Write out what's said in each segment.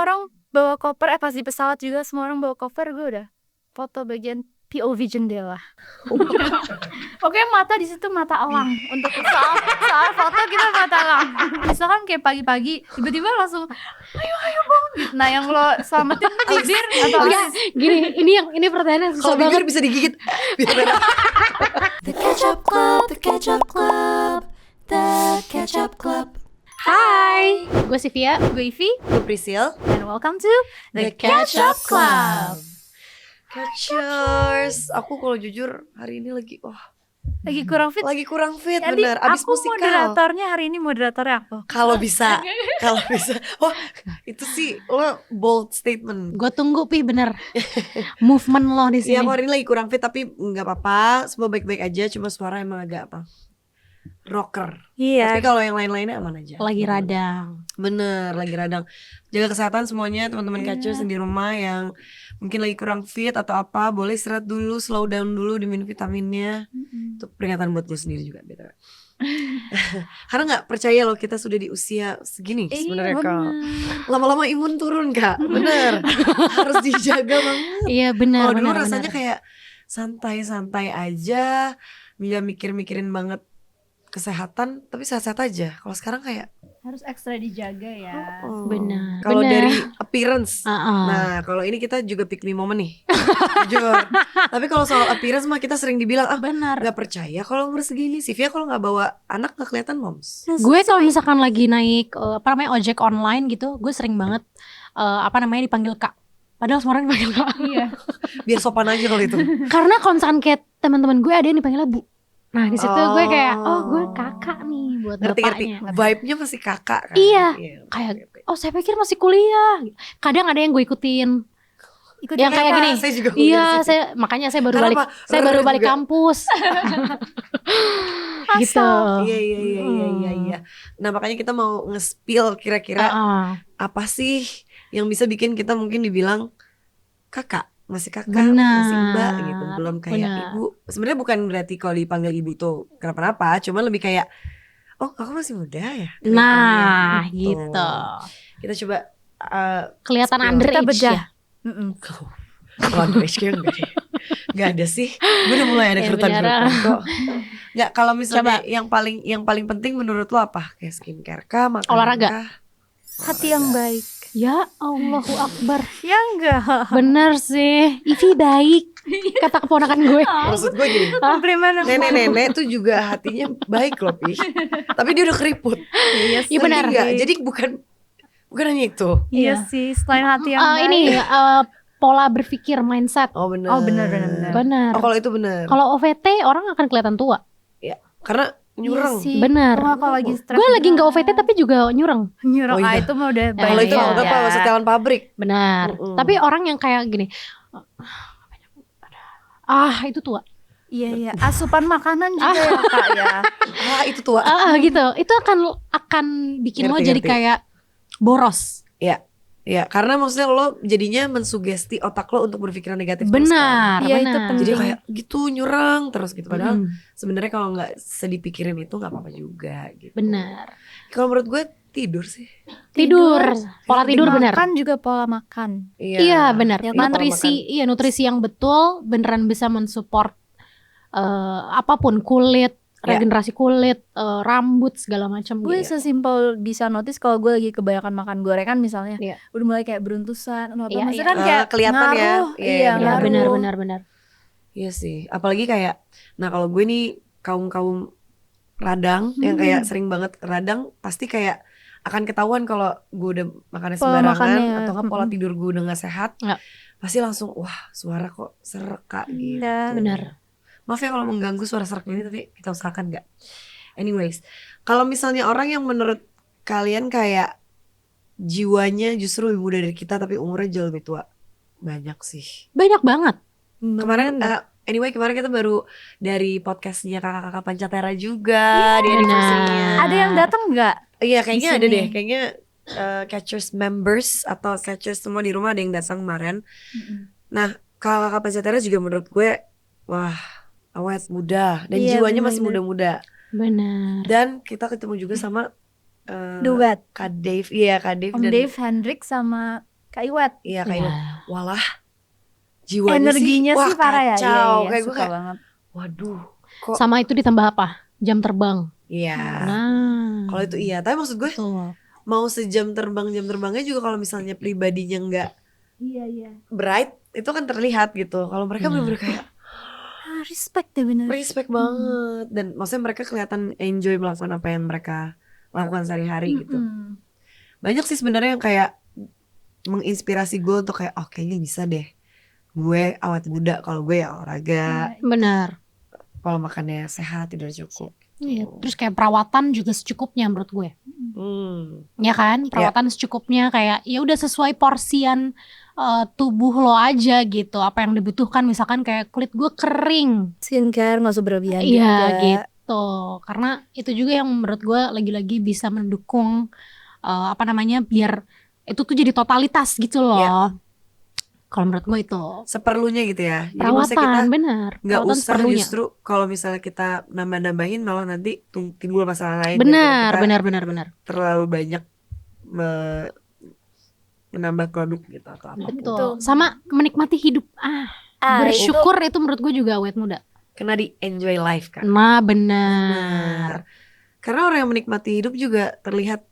orang bawa koper, pas di pesawat juga semua orang bawa koper, gue udah foto bagian POV jendela. Pokoknya mata di situ mata elang untuk soal foto kita mata elang. Misalkan kayak pagi-pagi tiba-tiba langsung ayo bangun gitu. Nah yang lo selamatin bibir atau Enggak, gini, ini pertanyaan yang susah Kalau bibir banget. bisa digigit. Biar enak. The Ketchup Club, The Ketchup Club, The Ketchup Club. Hai, gue Sivia. gue Ivy Gue Prisil. and welcome to The Ketchup Club. Catchers. Aku kalau jujur hari ini lagi Lagi kurang fit. lagi kurang fit, Jadi bener. Abis aku musikal. moderatornya hari ini moderatornya aku. Kalau bisa. Wah, itu sih lo bold statement. Gue tunggu bener movement lo di Iya, sini. aku hari ini lagi kurang fit tapi nggak apa-apa. Semua baik-baik aja. Cuma suara emang agak rocker. Iya. Tapi kalau yang lain-lainnya aman aja. Lagi radang. Bener, lagi radang. Jaga kesehatan semuanya teman-teman catchers yang di rumah yang mungkin lagi kurang fit atau apa, boleh istirahat dulu, slow down dulu, diminum vitaminnya. Itu peringatan buat gue sendiri juga, btw. Karena nggak percaya loh kita sudah di usia segini sebenarnya Kak. Lama-lama imun turun Kak, bener. Harus dijaga banget. Iya benar. Kalau dulu rasanya kayak santai-santai aja, nggak mikir-mikirin banget kesehatan, tapi sehat-sehat aja. Kalau sekarang kayak Harus ekstra dijaga ya. Benar. Kalau benar. dari appearance, Uh-uh. nah kalau ini kita juga pick me moment nih, jujur. Tapi kalau soal appearance mah kita sering dibilang benar. nggak percaya kalau umur segini. Sivia kalau nggak bawa anak nggak kelihatan moms. Gue kalau misalkan lagi naik ojek online gitu, gue sering banget dipanggil Kak. Padahal semua orang dipanggil Kak. Iya. Biar sopan aja kalau itu. Karena kalau misalkan kayak teman-teman gue ada yang dipanggilnya Bu. Nah di situ gue kayak gue kakak nih buat Ngerti. bapaknya. Vibe-nya masih kakak kan. Iya. Kayak Saya pikir masih kuliah. Kadang ada yang gue ikutin. Yang kayak gini. Saya juga Iya, makanya saya baru Karena balik juga. kampus. Gitu. Iya. Nah makanya kita mau nge-spill kira-kira apa sih yang bisa bikin kita mungkin dibilang kakak, masih kakak, Benar. masih mbak gitu, belum kayak Benar. ibu. Sebenarnya bukan berarti kalau dipanggil ibu tuh kenapa-napa, cuman lebih kayak aku masih muda ya. Nah, kelihatannya gitu. Kita coba Kelihatan Spill. underage Kita bedah. ya. kalau underage kayak enggak ada sih. Gue udah mulai ada Ya, kerutan-kerutan beneran. kok. Enggak, kalau misalnya Coba. yang paling penting menurut lo apa? Kayak skincare kah, makanan Olahraga. kah? Hati yang baik. Ya Allahu Akbar. Ya enggak. Bener sih. Ivy baik. Kata keponakan gue. Maksud gue gini, Komplimen aku. nenek-nenek tuh juga hatinya baik loh Pi. Tapi dia udah keriput. Iya Iya benar. Enggak, jadi bukan hanya itu. Iya sih, selain hati yang baik. Ini pola berpikir mindset. Oh benar. Oh benar. Benar. Oh kalau itu benar. Kalau OVT orang akan kelihatan tua. Ya, karena nyurang. Iya sih. Benar. Wah, kalau lagi stres. Gue lagi nggak OVT tapi juga nyurang. nyurang. Oh, iya. Itu mah udah Kalau baik itu Iya. udah apa setelan pabrik. Benar. Tapi orang yang kayak gini. Itu tua. Iya. Asupan makanan juga ya Kak ya. Itu tua. Gitu. Itu akan bikin lo Ngerti, jadi ngerti. kayak boros. Ya, karena maksudnya lo jadinya mensugesti otak lo untuk berpikiran negatif terus kan. Benar. Iya, itu benar. penting. Jadi kayak gitu nyurang terus gitu. Padahal Mm, sebenarnya kalau nggak dipikirin itu nggak apa-apa juga gitu. benar. Kalau menurut gue tidur sih. Tidur. Pola tidur benar. Makan juga pola makan. Iya benar. Ya kan? Nutrisi yang betul beneran bisa mensupport apapun, kulit, regenerasi kulit, rambut segala macam. Gue gitu. sesimpel bisa notice kalau gue lagi kebanyakan makan gorengan misalnya, Iya. udah mulai kayak beruntusan, atau Iya, maksudnya iya. kan kayak Kelihatan ya. ngaruh, Iya, iya Ya, ngaruh. benar. Iya sih. Apalagi kayak, nah kalau gue nih kaum radang yang kayak sering banget radang, pasti kayak akan ketahuan kalau gue udah makannya Pola sembarangan makannya, atau kan pola tidur gue udah gak sehat. Ya. Pasti langsung wah suara kok serak Kak gitu. Iya. Benar. Maaf ya kalau mengganggu suara serak ini, tapi kita usahakan gak. Anyways, kalau misalnya orang yang menurut kalian kayak jiwanya justru lebih muda dari kita tapi umurnya jauh lebih tua, banyak sih. Banyak banget. Kemarin kemarin kita baru dari podcastnya kakak-kakak Pancatera juga di Benar. anniversary-nya. Ada yang datang nggak? Iya kayaknya di ada sini? deh. Kayaknya Catchers members atau Catchers semua di rumah ada yang datang kemarin. Nah kakak-kakak Pancatera juga menurut gue wah awet muda dan Iya, jiwanya masih bener-bener. muda-muda. Benar. Dan kita ketemu juga sama Duet. Kak Dave. Iya Kak Dave Om dan Dave Hendrik sama Kak Iwet. Iya kayak Ya. walah jiwanya Energinya sih, wah, sih parah ya. kacau. Iya, Kayak gue suka kayak banget. waduh kok Sama itu ditambah apa? Jam terbang. iya. Nah. Kalau itu iya, tapi maksud gue Betul. mau sejam terbangnya juga kalau misalnya pribadinya nggak Iya. bright itu kan terlihat gitu. Kalau mereka bener-bener kayak Respect deh bener. respect banget dan maksudnya mereka kelihatan enjoy melakukan apa yang mereka lakukan sehari-hari gitu. Banyak sih sebenarnya yang kayak menginspirasi gue untuk kayak oh kayaknya bisa deh gue awet muda kalau gue ya olahraga, Benar. kalau makannya sehat, tidur cukup. Iya. Terus kayak perawatan juga secukupnya menurut gue. Ya kan, perawatan secukupnya kayak ya udah sesuai porsian tubuh lo aja gitu. Apa yang dibutuhkan, misalkan kayak kulit gue kering. Skincare nggak usah berlebihan Iya juga. gitu. Karena itu juga yang menurut gue lagi-lagi bisa mendukung biar itu tuh jadi totalitas gitu loh. Iya. Kalau menurut gue itu Seperlunya gitu ya. Jadi maksudnya kita perawatan benar. nggak Perawatan usah seperlunya. justru kalau misalnya kita nambah-nambahin malah nanti timbul masalah lain. Benar, gara-gara kita benar. terlalu banyak menambah produk gitu atau apa. Betul. Sama menikmati hidup. Bersyukur itu menurut gue juga awet muda. Kena di enjoy life kan. Nah, benar. Karena orang yang menikmati hidup juga terlihat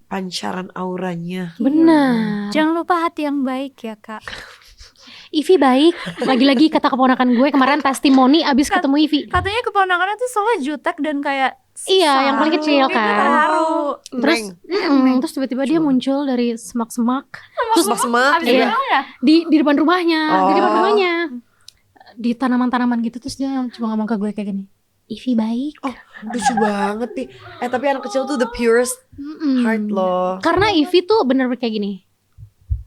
pancaran auranya. Benar. Jangan lupa hati yang baik ya Kak. Ivi baik. Lagi-lagi kata keponakan gue kemarin testimoni abis ketemu Ivi. Katanya keponakannya tuh soalnya jutek dan kayak Iya, yang paling kecil Itu kan. terharu. Terus, terus tiba-tiba dia muncul dari semak-semak. Terus Semak-semak Abis juga. itu ya? di depan rumahnya, di depan Oh. rumahnya. Di tanaman-tanaman gitu, terus dia cuma ngomong ke gue kayak gini. Ivi baik. Oh, lucu banget nih. Tapi anak kecil tuh the purest heart loh. Karena Ivi tuh bener-bener kayak gini.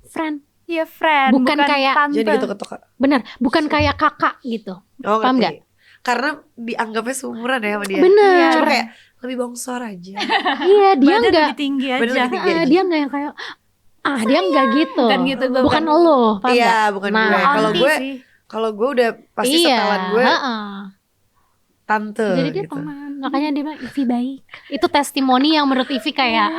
Friend. Iya friend. Bukan kayak- tante. Jadi gitu-gitu Kak. Bener, bukan kayak kakak gitu. Oh, Paham ngerti. nggak? Karena dianggapnya seumuran ya sama dia. Bener. Cuma kayak lebih bongsor aja. Iya, dia Badan nggak. lebih tinggi aja. Badan lebih tinggi aja. Dia nggak yang kayak dia nggak gitu. Bukan gitu, gue Bukan bukan. lo, paham Iya, nggak? bukan Nah, gue. Kalau Auntie gue sih. kalau gue udah pasti iya, setelan gue tante jadi dia gitu. teman. Makanya dia bilang Ivi baik. Itu testimoni yang menurut Ivi kayak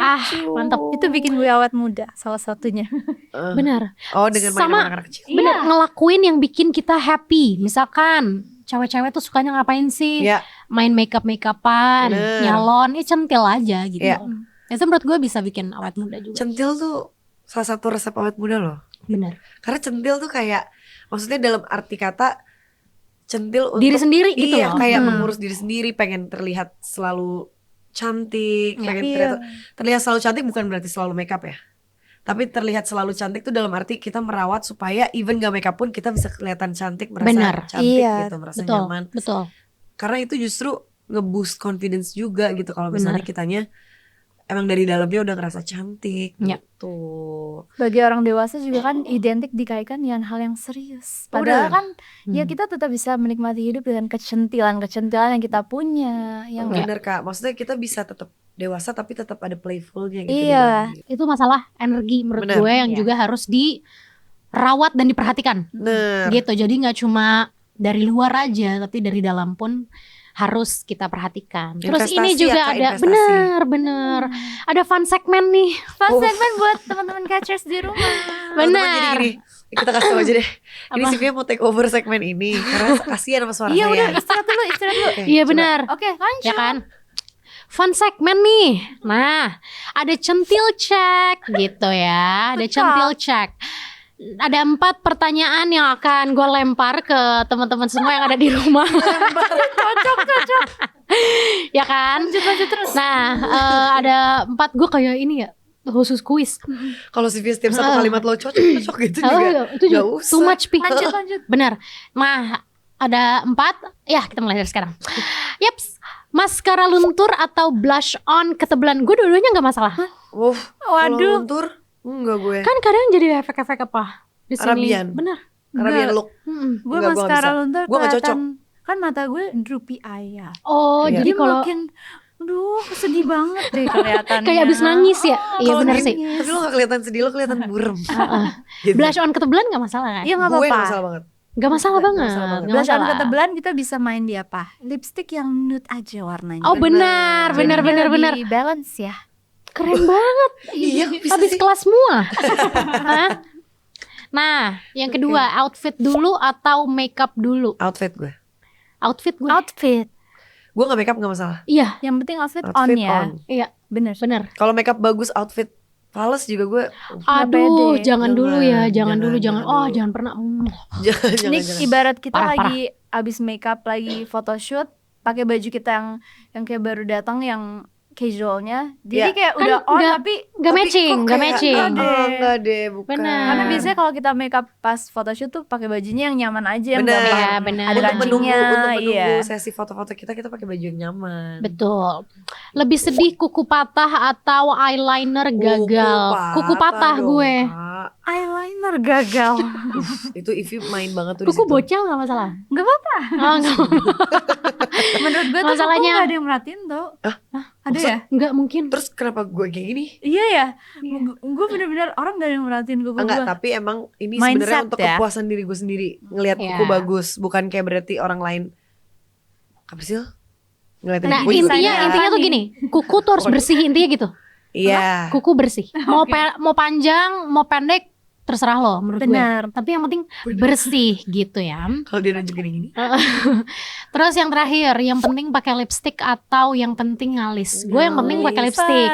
mantep. Itu bikin gue awet muda salah satunya. Bener. Oh, dengan main Sama- sama anak kecil. Bener, ngelakuin yang bikin kita happy. Misalkan cewek-cewek tuh sukanya ngapain sih? Iya. Main makeup-makeupan, Bener. nyalon, centil aja gitu. Iya. Itu menurut gue bisa bikin awet muda juga. Centil tuh salah satu resep awet muda loh. Bener. Karena centil tuh kayak maksudnya dalam arti kata centil untuk Diri sendiri gitu iya, loh. kayak mengurus diri sendiri, pengen terlihat selalu cantik, pengen terlihat selalu cantik bukan berarti selalu makeup ya. Tapi terlihat selalu cantik tuh dalam arti kita merawat supaya even gak makeup pun kita bisa kelihatan cantik, merasa Benar. cantik Iya, gitu, merasa Betul, nyaman. betul. Karena itu justru nge-boost confidence juga gitu kalau misalnya Benar. kitanya emang dari dalamnya udah ngerasa cantik Ya. gitu. Bagi orang dewasa juga kan identik dikaitkan dengan hal yang serius. Padahal Udah. kan ya kita tetap bisa menikmati hidup dengan kecentilan-kecentilan yang kita punya. Yang Bener Kak, maksudnya kita bisa tetap dewasa tapi tetap ada playfulnya gitu. di Iya. dalam. Itu masalah energi menurut Bener. gue yang Iya. juga harus dirawat dan diperhatikan. Bener. Gitu. Jadi nggak cuma dari luar aja, tapi dari dalam pun harus kita perhatikan. Terus Investasi ini ya, juga Kak, ada investasi. bener. Ada fun segmen nih. Fun segmen buat teman-teman catchers di rumah. Teman-teman, Bener. jadi gini, kita kasih tau aja deh. Ini Apa? Sivia mau take over segmen ini karena kasihan sama suara Iya saya. udah istirahat dulu. Oke, Iya coba. benar. Oke lanjut. Ya kan? Fun segmen nih. Nah, ada centil check gitu ya. Ada Betul. centil check. Ada 4 pertanyaan yang akan gue lempar ke teman-teman semua yang ada di rumah. Cocok. Ya kan? Lanjut terus. Nah, ada 4 gue kayak ini ya, khusus kuis. Kalau Sivia setiap satu kalimat lo cocok gitu Oh, juga. itu juga Nggak usah. too much pi. Lanjut. Benar. Nah, ada 4. Ya, kita mulai dari sekarang. Yaps. Maskara luntur atau blush on ketebalan. Gue dua-duanya gak masalah. Waduh. Waduh. Luntur, enggak gue. Kan kadang jadi efek-efek apa di sini. Arabian. Benar. Arabian look. Gue Enggak, gua nggak maskara bisa. luntur Gua nggak cocok. kelihatan. Kan mata gue droopy eye ya. Oh, Iya. jadi Jadi kalau makin aduh sedih banget deh kelihatannya. kayak abis nangis ya. Iya Kalau benar gini, sih. Tapi lo gak kelihatan sedih, lo kelihatan burem. Heeh. Gitu. Blush on ketebalan gak masalah kan? Iya nggak Gue apa-apa. gak masalah banget. Gak masalah Nggak banget. masalah banget. Nggak Blush on masalah. ketebalan kita bisa main di apa? Lipstick yang nude aja warnanya. Oh benar, Benar. benar. Lebih balance ya. Keren banget. Iya, bisa Habis sih. kelas semua. Hah? Nah, yang kedua, outfit dulu atau makeup dulu? Outfit gue. Outfit gue. Outfit. Gue gak makeup gak masalah. Iya, Yang penting outfit, on Outfit ya. on. iya, Bener. bener. Kalau makeup bagus, outfit fales juga gue. Aduh, pede. jangan dulu ya, jangan dulu. jangan Oh, dulu. jangan pernah. Jangan. Ini ibarat kita Parah, lagi abis makeup, lagi photoshoot, pakai baju kita yang kayak baru datang, yang casualnya. Jadi Ya. kayak Kan udah on nggak- tapi Gak matching, gak matching. Enggak deh, bukan. Benar. karena biasanya kalau kita makeup pas photoshoot tuh pakai bajunya yang nyaman aja, yang Bener. gampang. Iya, benar. Ada Untuk menunggu, kancingnya, iya. sesi foto-foto kita pakai baju yang nyaman. Betul. Lebih sedih kuku patah atau eyeliner gagal? Kuku patah dong, gue. Kak. Eyeliner gagal. Itu Ivy main banget tuh di Kuku situ. bocel gak masalah. Gak apa-apa. Oh, enggak. Menurut gue tuh Masalahnya- kuku gak ada yang merhatiin tau. Ada ya? Enggak mungkin. Terus kenapa gue kayak gini? Iya ya. Iya. Gue bener-bener orang gak ada yang merhatiin kuku Enggak, gue. tapi emang ini Mindset sebenarnya untuk ya. kepuasan diri gue sendiri. Ngelihat Iya. kuku bagus, bukan kayak berarti orang lain. Apa sih? Ngeliatin Nah, kuku juga. intinya tuh gini, kuku tuh harus bersih, intinya gitu. Iya. Kuku bersih. Mau mau panjang, mau pendek, terserah lo menurut gue. Benar. Tapi yang penting bersih gitu ya. Kalau dia nunjukin yang ini. Terus yang terakhir, yang penting pakai lipstick atau yang penting ngalis. Gue yang penting pakai lipstick.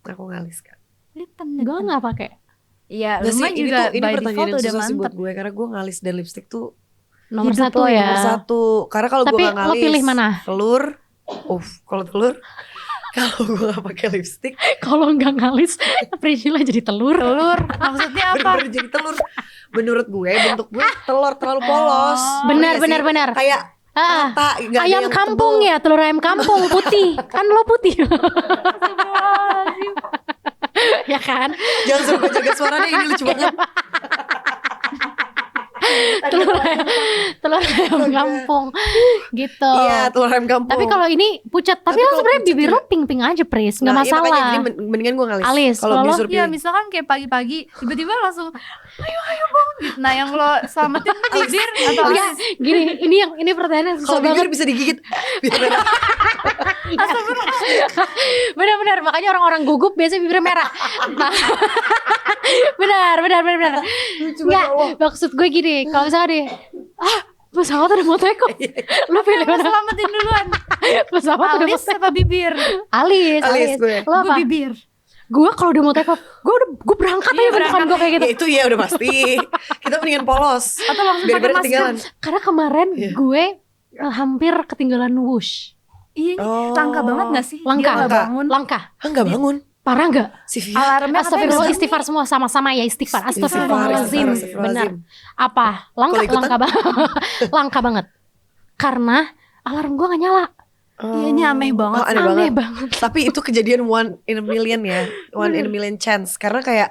Aku ngalis kan. Lipan. Gue nggak pakai. Iya, Nggak sih, rumah ini juga tuh ini by pertanyaan default yang udah susah sih mantep. buat gue karena gue ngalis dan lipstick tuh Nomor Hidup satu lo ya. nomor satu. Karena kalau gue Tapi nggak lo ngalis, pilih mana? telur. Kalau telur, kalau gue nggak pakai lipstick, Kalau nggak ngalis, Priscilla jadi telur. Telur, maksudnya apa? bener-bener jadi telur. Menurut gue bentuk gue telur terlalu polos. Benar, Ngerti nggak benar, sih? benar. Kayak Ah, rata, nggak ada ayam yang kampung tebel. ya, telur ayam kampung putih. Kan lo putih. Ya kan? Jangan suruh gue jaga suaranya, ini lucu banget. telur ayam kampung gitu. Iya, telur ayam kampung. Tapi kalau ini pucat, tapi Tapi lo kalau sebenarnya pucat bibir juga- lo pink-pink aja, Pris, nggak Nah, iya, makanya, masalah. jadi mendingan gue ngalis. Alis, Kalau kalau lo- disuruh Iya, pilih. misalkan kayak pagi-pagi tiba-tiba langsung ayo bangun gitu. Nah, yang lo selamatin tuh bibir atau Enggak, alis? gini, ini pertanyaan yang susah Kalau bibir banget. bisa digigit. Biar merah. Benar-benar, makanya orang-orang gugup biasanya bibirnya merah. Nah, benar. Enggak, maksud gue gini, kalau misalnya deh, pesawat udah mau take off, lo pilih Lo mana? selamatin duluan. Pesawat udah mau Alis take apa bibir? Alis. Alis gue. Lo Gue apa? bibir. Gue kalau udah mau take off, gue berangkat Iya, aja bentukan gue kayak gitu. Ya itu ya udah pasti. Kita mendingan polos. Atau langsung Biar pakai pada masker. ketinggalan. Karena kemarin Iya. gue hampir ketinggalan wush. Iya, Oh. langka banget gak sih? Langka. Dia gak bangun. Langka. Enggak bangun. Parah nggak? Si Via. Alarmnya Astagfirullah, katanya istighfar semua sama-sama ya, istighfar. Astagfirullahaladzim. Benar. Apa? Kalau ikutan? Langka banget. Langka banget. Karena alarm gue gak nyala. Iya, ini aneh banget. Oh, aneh Aneh banget. banget. Tapi itu kejadian one in a million ya. One in a million chance. Karena kayak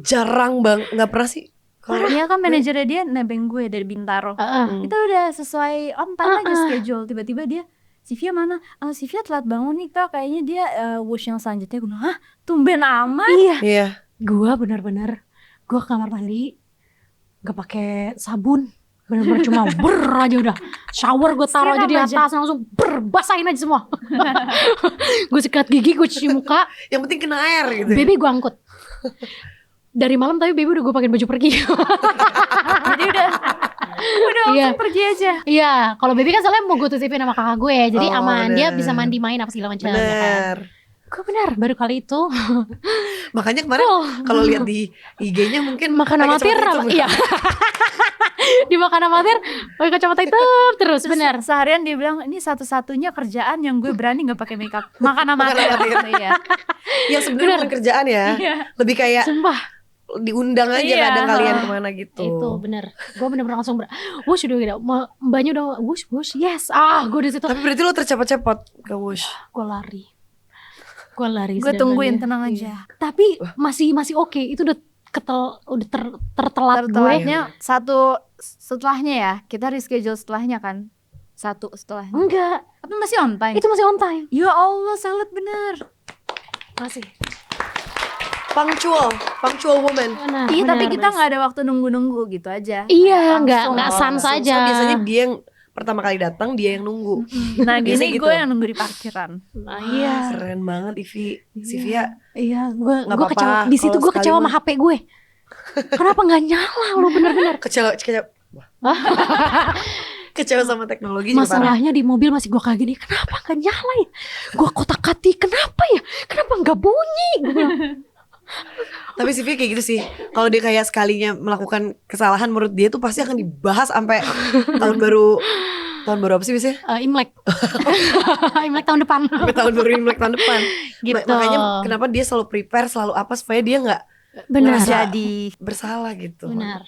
jarang bang. Gak pernah sih. Kalau Iya kan manajernya dia nebeng gue dari Bintaro. Heeh. Kita udah sesuai on time aja schedule. Tiba-tiba dia, Sivia mana? Sivia telat bangun nih kak. Kayaknya dia wush yang selanjutnya. Gue bilang, hah tumben amat. Iya. Iya. Gue benar-benar gue ke kamar mandi gak pakai sabun. Bener-bener cuma aja udah. Shower gue taruh aja di Siram atas, langsung basahin aja semua. Gue sikat gigi, gue cuci muka. Yang penting kena air gitu. Baby gue angkut. Dari malam tapi baby udah gue pakein baju pergi. Jadi udah Iya. langsung pergi aja. Iya, kalau baby kan soalnya mau gue tutupin sama kakak gue, jadi Oh, aman. Dia bener. bisa mandi main apa segala macam. Ya kan? Bener. Gue benar baru kali itu. Makanya kemarin Oh. kalau lihat di IG-nya mungkin Makan pakai amatir, kacamata hitam. iya. Di makan amatir, pakai kacamata hitam terus, benar. Seharian dia bilang, ini satu-satunya kerjaan yang gue berani gak pakai makeup. Makan amatir. amatir. Iya. Yang sebenarnya bukan kerjaan ya. Iya. Lebih kayak Sumpah, diundang aja Iya. kadang kalian kemana gitu. itu benar. Gue benar-benar langsung wush udah gitu. Mbaknya udah wush, yes. Gue di situ. Tapi berarti lo tercepot-cepot ke Wush. Gue lari. Gue Gue tungguin, tenang aja. Tapi masih oke. Itu udah tertelat gue. Tertelatnya satu setelahnya ya. Kita reschedule setelahnya kan. Satu setelahnya. Enggak, Tapi masih on time. itu masih on time. Ya Allah, salut bener. Masih. Punctual woman. Benar, Iya, tapi benar. kita gak ada waktu nunggu-nunggu gitu aja. Iya, nggak Langsung. sans aja. Soalnya biasanya dia yang pertama kali datang, dia yang nunggu. Nah Biasanya gini gitu. gue yang nunggu di parkiran. Nah, iya. Keren banget Ivi. Sivia Iya, gue Nggak kecewa. apa-apa, Di situ kalau gue kecewa sekali sama HP gue. Kenapa nggak nyala lo bener-bener? Kecewa kecewa sama teknologi juga parah. Masalahnya di mobil masih gue kayak gini, kenapa nggak nyala ya? Gue kotak-katik, kenapa ya? Kenapa nggak bunyi? Gua bilang, Tapi Sivia kayak gitu sih. Kalau dia kayak sekalinya melakukan kesalahan, menurut dia tuh pasti akan dibahas sampai tahun baru apa sih biasanya? Imlek. Imlek tahun depan. Sampai tahun baru Imlek tahun depan. Gitu. Makanya kenapa dia selalu prepare, selalu apa supaya dia nggak Benar. Jadi bersalah gitu. Benar.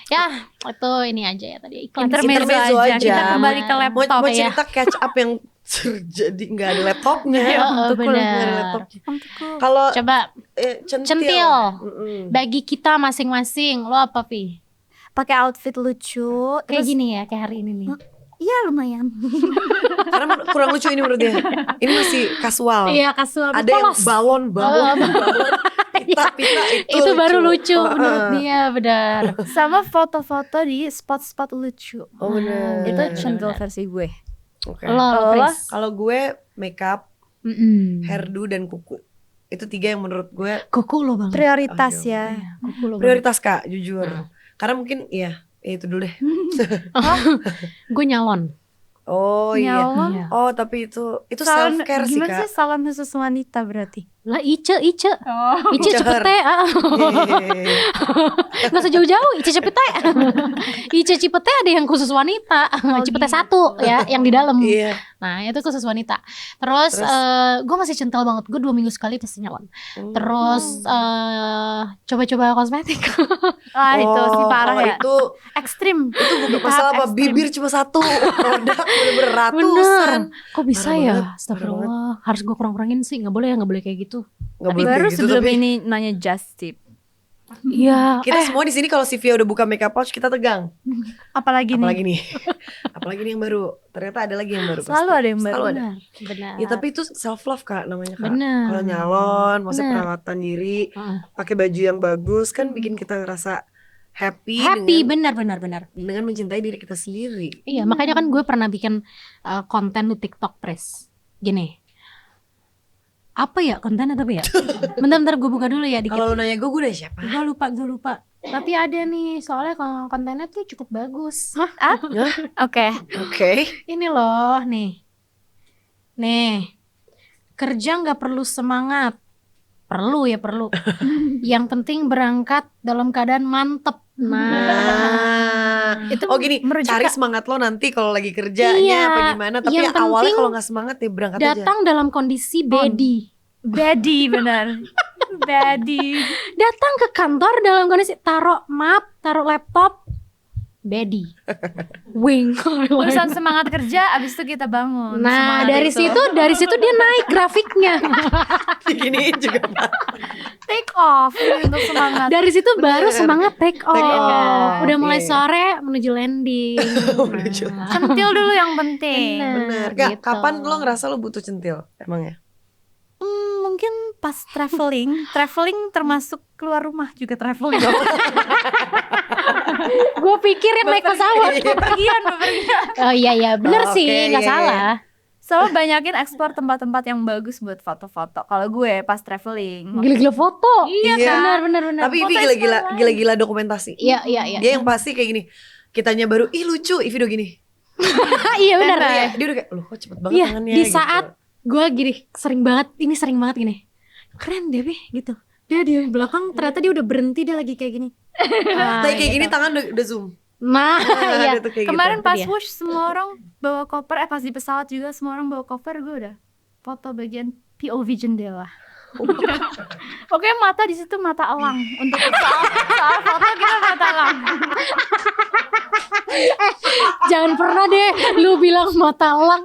Ya, itu ini aja ya tadi iklan. intermezzo aja. Kita kembali ke Mau laptop ya. cerita catch up yang terjadi nggak ada laptopnya. Benar. Nggak ada laptopnya. Kalau Coba centil. Mm-mm. Bagi kita masing-masing, lo apa Pi? Pakai outfit lucu. Kayak Terus gini ya, kayak hari ini nih. iya lumayan. Karena kurang lucu ini menurut dia. Ini masih kasual. Iya, kasual. Ada yang balon pita itu baru lucu Oh, menurut dia, benar. Sama foto-foto di spot-spot lucu. Oh benar. Itu centil versi gue. Oke. Lo, Pris. Kalau gue makeup, Mm-mm. hairdo dan kuku. Itu 3 yang menurut gue Kuku lo banget. Prioritas Oh, ya. Iya, kuku lo banget. prioritas Kak, jujur. Karena mungkin ya itu dulu deh. Gue nyalon. Oh iya. Nyalon. Iya. Oh tapi itu Salon, self care sih gimana Kak. sih salon khusus wanita berarti? Lah Ice Ice. cepet teh. Gak usah jauh-jauh, Ice cepet teh. Ice cepet teh ada yang khusus wanita. Cepet teh 1 ya, yang di dalam. Iya. Nah itu khusus wanita. Terus, gue masih centil banget. Gue 2 minggu sekali pasti nyalon. Terus coba-coba kosmetik. Ah itu sih parah kalau ya. Itu Ekstrim. bukan masalah apa, ekstrim. bibir cuma 1 produk bener-bener Bener. ratusan. Kok bisa Parah ya? banget, Astagfirullah. Harus gue kurang-kurangin sih. Gak boleh kayak gitu. Nggak boleh Baru kayak gitu, sebelum tapi ini nanya just tip. Iya. kita semua di sini kalau Sivia udah buka makeup pouch kita tegang. Apalagi Apalagi nih. nih. Apalagi nih yang baru. Ternyata ada lagi yang baru. Selalu pasti. ada yang baru. Selalu ada. Benar. Ya tapi itu self love Kak namanya Kak. Bener. Kalau nyalon, maksudnya Bener. perawatan diri, Heeh. pakai baju yang bagus kan bikin kita ngerasa happy benar. dengan mencintai diri kita sendiri. Iya, makanya kan gue pernah bikin konten di TikTok Press. Gini. Apa ya kontennya tapi ya? Bentar gue buka dulu ya dikit. Kalau lu nanya gue udah siapa? Gue lupa. Tapi ada nih, soalnya kalau kontennya tuh cukup bagus. Oke. Oke. Ini loh, nih. Kerja nggak perlu semangat. Perlu. Yang penting berangkat dalam keadaan mantep. Nah, Itu gini, merujuk cari ke- semangat lo nanti kalau lagi kerjanya Iya, apa gimana. Tapi yang awalnya penting kalau nggak semangat ya berangkat aja. datang dalam kondisi bedi. Badi benar. Badi. Datang ke kantor dalam kondisi taruh map, taruh laptop, bedi. Wing. Urusan semangat kerja abis itu kita bangun. Nah, Semangat itu. dari situ dia naik grafiknya. Gini juga Pak. Take off untuk semangat. Dari situ baru Bener. semangat take off. off, Udah mulai oke. sore menuju landing. Menuju. Nah, Centil dulu yang penting. Bener. gitu. Kak, kapan lo ngerasa lo butuh centil emangnya? Mungkin pas traveling termasuk keluar rumah juga traveling. Gue pikir yang naik pesawat. Bepergian. Oh iya bener Oh, sih, oke, nggak iya, salah. Soalnya banyakin eksplor tempat-tempat yang bagus buat foto-foto. Kalau gue pas traveling. Gila-gila foto. Iya. Benar. Tapi Foto Ivi Instagram. gila-gila dokumentasi. Iya. Dia yang pasti kayak gini. Kitanya baru, ih lucu, Ivi udah gini. Iya benar. Dia udah kayak, loh kok cepet banget Iya, tangannya di gitu. saat gue gini sering banget gini. Keren deh, Be, gitu. Dia di belakang ternyata dia udah berhenti, dia lagi kayak gini. Tapi kayak gini tangan udah zoom. Nah, iya. Ada tuh kayak Kemarin gitu. pas Itu dia. wush semua orang bawa koper, pas di pesawat juga semua orang bawa koper, gue udah foto bagian POV jendela. Oke, mata di situ mata elang. Untuk soal foto kita mata elang. Jangan pernah deh lu bilang mata elang.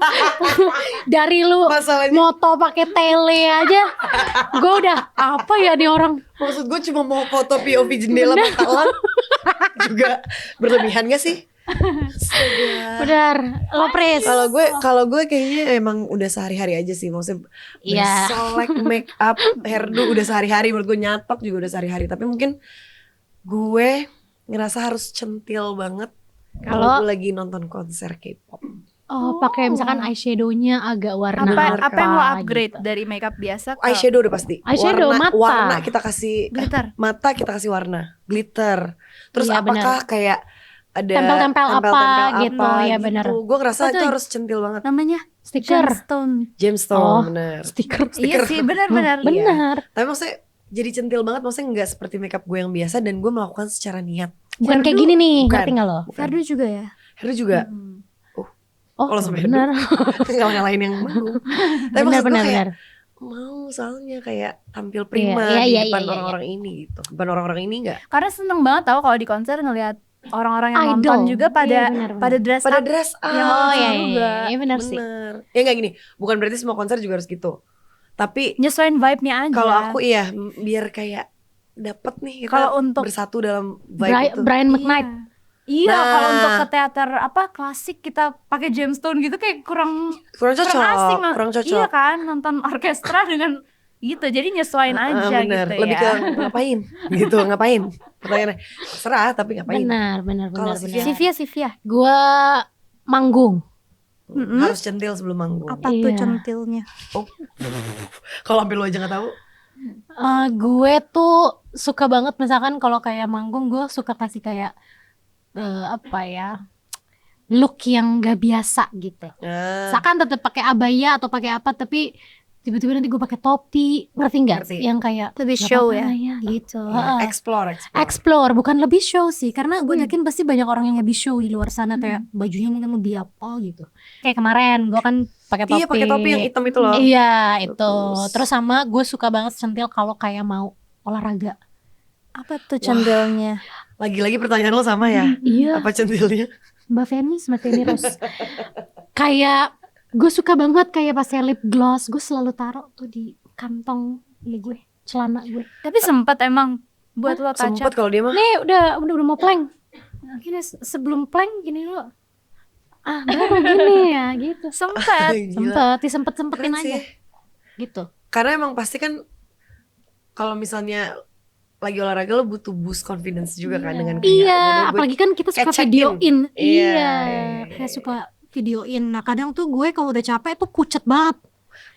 Dari lu Masalahnya moto pakai tele aja. Gue udah apa ya nih orang. maksud gue cuma mau foto POV jendela mata elang. Juga berlebihan gak sih? Astaga. Benar, lo Pris. Kalau gue kayaknya emang udah sehari-hari aja sih, maksudnya Iya. selek, make up, hairdo udah sehari-hari, menurut gue nyatok juga udah sehari-hari. Tapi mungkin gue ngerasa harus centil banget kalau Kalau- gue lagi nonton konser K-pop. Oh, pakai misalkan eyeshadow-nya agak warna Apa yang lo apa upgrade gitu. dari makeup biasa ke Eyeshadow udah pasti. Eyeshadow, mata. Warna kita kasih glitter? mata kita kasih warna, glitter. Terus Iya, apakah kayak ada Tempel-tempel apa gitu, ya gitu. benar. Gue ngerasa Betul. itu harus centil banget. Namanya Stiker. gemstone. Gemstone, Oh, bener. stiker. Iya sih, benar-benar. Benar. Tapi maksudnya jadi centil banget, maksudnya nggak seperti makeup gue yang biasa dan gue melakukan secara niat. Bukan kayak Ferdu- gini nih, Bukan. ngerti gak lo? Ferdu juga ya. Heru juga Oh, Kalau sampai benar. ngalahin yang mau. Tapi maksud gue Benar, kayak benar. mau soalnya kayak tampil prima Iya, di iya, depan iya, iya. orang-orang ini gitu. Depan orang-orang ini enggak. Karena seneng banget tau kalau di konser ngelihat orang-orang yang Idol. nonton juga pada Iya, benar, benar. pada dress Pada up. dress up. Yang Oh lucu iya, juga. iya benar sih. Bener. Ya enggak gini, bukan berarti semua konser juga harus gitu. Tapi Nyesuaiin vibe-nya aja. kalau aku iya biar kayak dapet nih kita Kalau untuk- bersatu dalam vibe itu. Brian McKnight. Iya, Nah. kalau untuk ke teater apa klasik kita pakai gemstone gitu kayak kurang Kurang cocok, asing. kurang cocok. Iya kan, nonton orkestra dengan gitu. Jadi nyesuaiin aja bener. gitu Lebih ya. ke ngapain gitu, ngapain. Pertanyaannya, serah tapi ngapain. Benar. Kalau Sivia. Gua manggung. Mm-mm. Harus centil sebelum manggung. Apa tuh Iya. centilnya? Kalau sampai lu aja gak tahu. Gue tuh suka banget misalkan kalau kayak manggung gue suka kasih kayak apa ya, look yang gak biasa gitu. Nah, Misalkan tetap pakai abaya atau pakai apa tapi tiba-tiba nanti gue pakai topi, ngerti nggak? Ngerti. Yang kayak Lebih "Gak show apa-apa ya?" gitu. iya, explore. Explore bukan lebih show sih, karena gue yakin pasti banyak orang yang lebih show di luar sana kayak bajunya mungkin lebih apa gitu. Kayak kemarin gue kan pakai topi. Iya, pakai topi yang hitam itu loh. Iya itu. Bagus. Terus sama gue suka banget centil kalau kayak mau olahraga. Apa tuh centilnya? Lagi-lagi pertanyaan lo sama ya? Iya. Apa centilnya? Mbak Feni sama Feni Rose. Kayak gue suka banget kayak pas lip gloss gue selalu taruh tuh di kantong ini gue, celana gue. Tapi sempat emang buat lo touch Sempet up. kalau dia mah. Nih udah mau plank. Gini sebelum plank gini lo. Baru gini ya gitu. Sempat. Gila. Sempet-sempetin Keren aja sih. gitu. Karena emang pasti kan kalau misalnya lagi olahraga lo butuh boost confidence juga kan dengan kayak Iya, "Yaudah, gue apalagi kan kita suka kayak check-in." videoin. Iya, Iya, iya. kayak suka videoin. Nah kadang tuh gue kalau udah capek tuh pucet banget.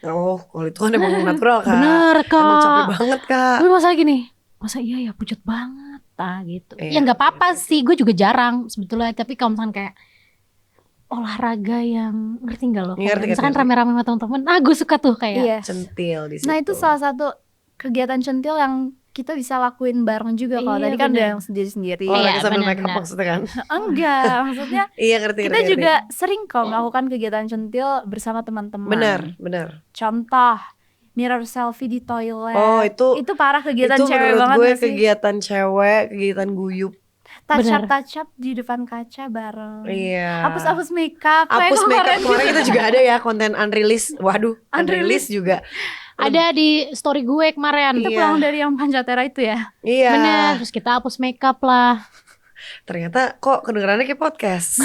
Oh, kalau itu kan emang natural kak. Bener Emang capek kak. banget kak. Tapi masa gini, masa iya ya pucet banget gitu. Iya. Ya nggak apa-apa sih, gue juga jarang sebetulnya. Tapi kalau misalkan kayak olahraga yang ngerti nggak lo? Kayak Ngerti, misalkan ngerti. rame-rame sama temen-temen, gue suka tuh kayak. Iya. Centil di situ. Nah, itu salah satu kegiatan centil yang kita bisa lakuin bareng juga. Kalau Iya, tadi kan bener. udah yang sendiri-sendiri. Oh, Iya, lagi sambil benar, make up benar. maksudnya kan? Enggak, maksudnya Iya ngerti. kita juga sering kok melakukan kegiatan centil bersama teman-teman. Benar. Contoh, mirror selfie di toilet. Oh, itu parah kegiatan itu cewek menurut banget gue gak sih? kegiatan cewek, kegiatan guyup. Touch Bener. up di depan kaca bareng. Iya. Hapus makeup. Kayak Hapus makeup kemarin kemarin kita juga ada ya konten unreleased. Waduh, unreleased juga. Ada di story gue kemarin. Kita Iya. pulang dari yang Pancatera itu ya. Iya. Bener, terus kita hapus makeup lah. Ternyata kok kedengarannya kayak podcast.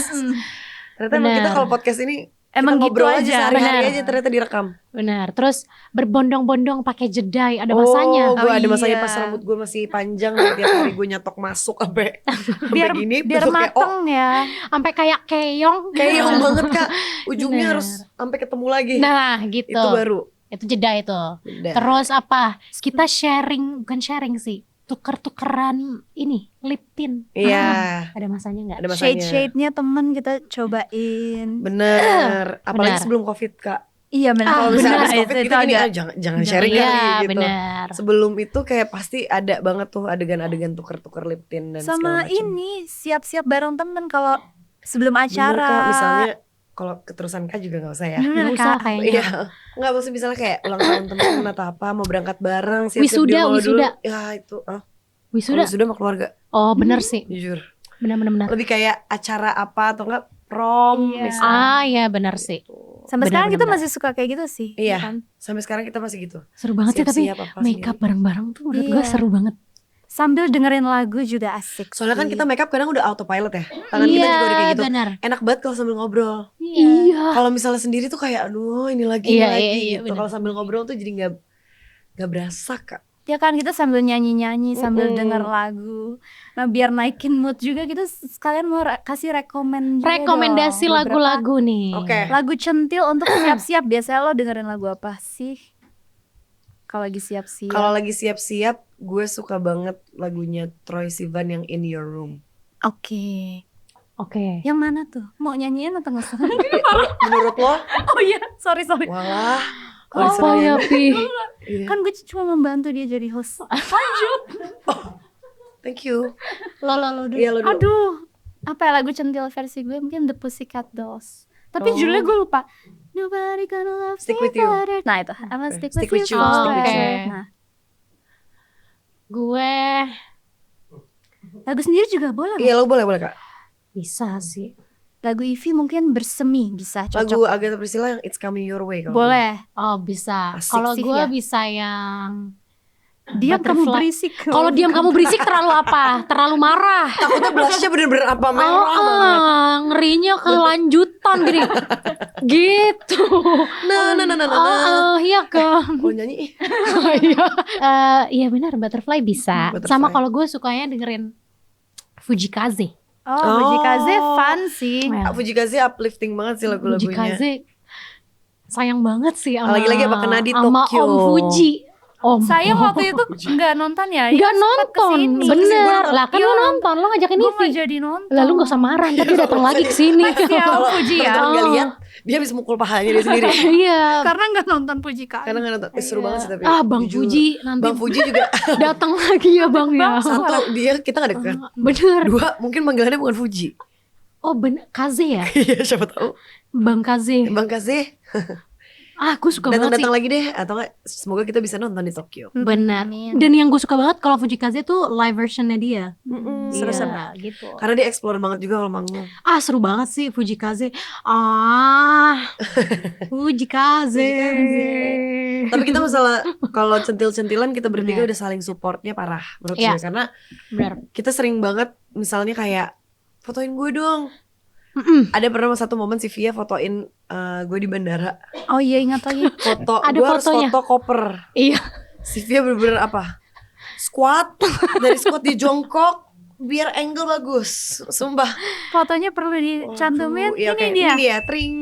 Ternyata emang Bener. kita kalau podcast ini Emang kita gitu ngobrol aja. sehari-hari Bener. aja ternyata direkam. Benar. Terus berbondong-bondong pakai jedai, ada masanya. Oh, gue Oh, ada masanya iya. pas rambut gue masih panjang. Tiap hari gue nyatok masuk sampai Biar gini. biar bentuknya, mateng ya. Sampai kayak keong. keong banget kak. Ujungnya Bener. harus sampai ketemu lagi. Nah, gitu. Itu baru. Itu jeda itu. Beda. Terus apa? Kita sharing, bukan sharing sih. Tuker-tukeran ini, lip tint. Iya. Ada masanya nggak? Ada masanya. Shade-shade-nya temen kita cobain. Bener. Apalagi Bener. sebelum covid kak. Iya benar. Kalau bener. misalnya habis Itu covid kita gini, agak- jangan sharing Iya, kali gitu. benar. Sebelum itu kayak pasti ada banget tuh adegan-adegan tuker-tuker lip tint dan segala Sama macam. ini siap-siap bareng temen kalau sebelum Bener, acara. Kak, misalnya kalau keterusan Kak juga gak usah ya. Bener, Nggak usah Kak. kayaknya. Iya, nggak maksud misalnya kayak ulang tahun temen atau apa, mau berangkat bareng, siap-siap Wisuda, di mall dulu. wisuda. Ya itu, Wisuda. wisuda sama keluarga, Oh, bener sih. jujur. Benar-benar. Lebih kayak acara apa atau enggak prom Iya. misalnya. Ah, ya benar sih. Sampai sekarang kita Benar-benar. masih suka kayak gitu sih. Iya. kan? Sampai sekarang kita masih gitu. Seru banget sih tapi Siap-siap apa makeup sendiri. bareng-bareng tuh menurut gue Iya. seru banget. Sambil dengerin lagu juga asik. Soalnya kan sih. kita makeup kadang udah autopilot ya. Tangan kita juga udah kayak gitu. benar. Enak banget kalau sambil ngobrol. Iya. Kalau misalnya sendiri tuh kayak aduh ini lagi Iya, ini lagi iya, iya, gitu. bener. Kalau sambil ngobrol tuh jadi nggak berasa kak. Ya kan kita sambil nyanyi-nyanyi, sambil denger lagu. Nah biar naikin mood juga kita sekalian mau kasih Rekomendasi dong, lagu-lagu nih. Oke. lagu centil untuk siap-siap. Biasanya lo dengerin lagu apa sih? Kalau lagi siap-siap. Kalau lagi siap-siap, gue suka banget lagunya Troye Sivan yang In Your Room. Oke. Oke. Yang mana tuh? Mau nyanyiin atau nggak usah? Menurut lo? Oh iya, sorry. Walah. Apa ya, Pi? Iya. Kan gue cuma membantu dia jadi host. Thank you. Lo dulu. Iya lo dulu. Aduh, apa ya lagu centil versi gue? Mungkin The Pussycat Dolls. Tapi Oh. judulnya gue lupa. Nobody gonna love Stick me with you. better. Nah itu, I'm gonna stick Stick with with you you, stick with forever. you. Nah, Gue lagu sendiri juga boleh. Iya lo boleh Kak. bisa sih. Lagu Ivy mungkin bersemi bisa Lagu cocok. Agatha Priscilla yang It's Coming Your Way. Boleh. Oh, bisa. Asik Kalau sih gue ya. bisa yang Diam kamu Butterfly. berisik. Kalau diam kamu berisik terlalu apa? Terlalu marah. Takutnya blushnya bener-bener apa merah banget. Ngerinya kelanjutan gini. Gitu. Iya kan. Kalau nyanyi Iya. Iya benar, Butterfly bisa. Butterfly. Sama kalau gue sukanya dengerin Fujikaze. Oh, Fujikaze fun sih. Fujikaze uplifting banget sih lagu-lagunya. Fujikaze sayang banget sih sama, Lagi-lagi apa kena di sama Tokyo. Om Fuji. Om. Saya waktu itu nggak nonton ya. Nggak Sempat nonton, kesini. bener. Lah kan Iya, lo nonton, lo ngajakin Gue Ivy. nggak jadi nonton. Lalu gak usah marah, ntar dia datang lagi ke sini. Ya, Om Fuji ya. Teman-teman nggak lihat, dia bisa mukul pahanya dia sendiri. Iya. Karena nggak nonton Fujikaze. Karena nggak nonton, seru banget sih tapi. Bang jujur. Fuji nanti Bang Fuji juga. datang lagi ya bang ya. Satu dia kita nggak dekat. Bener. Dua mungkin panggilannya bukan Fuji. Oh bener, Kaze ya? Iya siapa tahu. Bang Kaze. Bang Kaze Aku suka banget sih. datang lagi deh atau nggak semoga kita bisa nonton di Tokyo. Bener. Amin. Dan yang gue suka banget kalau Fujikaze tuh live versionnya dia. Seru-seru. Iya, gitu. Karena dia explore banget juga kalau manggung. Seru banget sih Fujikaze. Fujikaze. Tapi kita masalah kalau centil-centilan kita bertiga Bener. udah saling supportnya parah menurut Iya. gue karena Bener. kita sering banget misalnya kayak fotoin gue dong. Ada pernah satu momen si Via fotoin gue di bandara. Oh iya ingat lagi. Foto Ada gue harus fotonya. foto koper. Iya. Si Via bener-bener apa? Squat dari squat di jongkok biar angle bagus. Sumpah. Fotonya perlu dicantumin. Iya, Ini oke. dia. Ini dia, tring.